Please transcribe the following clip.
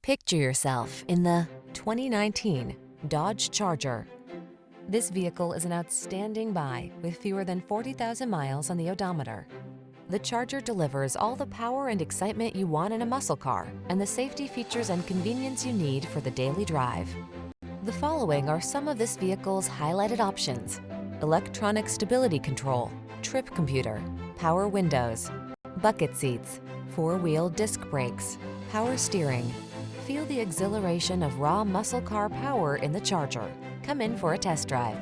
Picture yourself in the 2019 Dodge Charger. This vehicle is an outstanding buy with fewer than 40,000 miles on the odometer. The Charger delivers all the power and excitement you want in a muscle car and the safety features and convenience you need for the daily drive. The following are some of this vehicle's highlighted options: electronic stability control, trip computer, power windows, bucket seats, four-wheel disc brakes, power steering. Feel the exhilaration of raw muscle car power in the Charger. Come in for a test drive.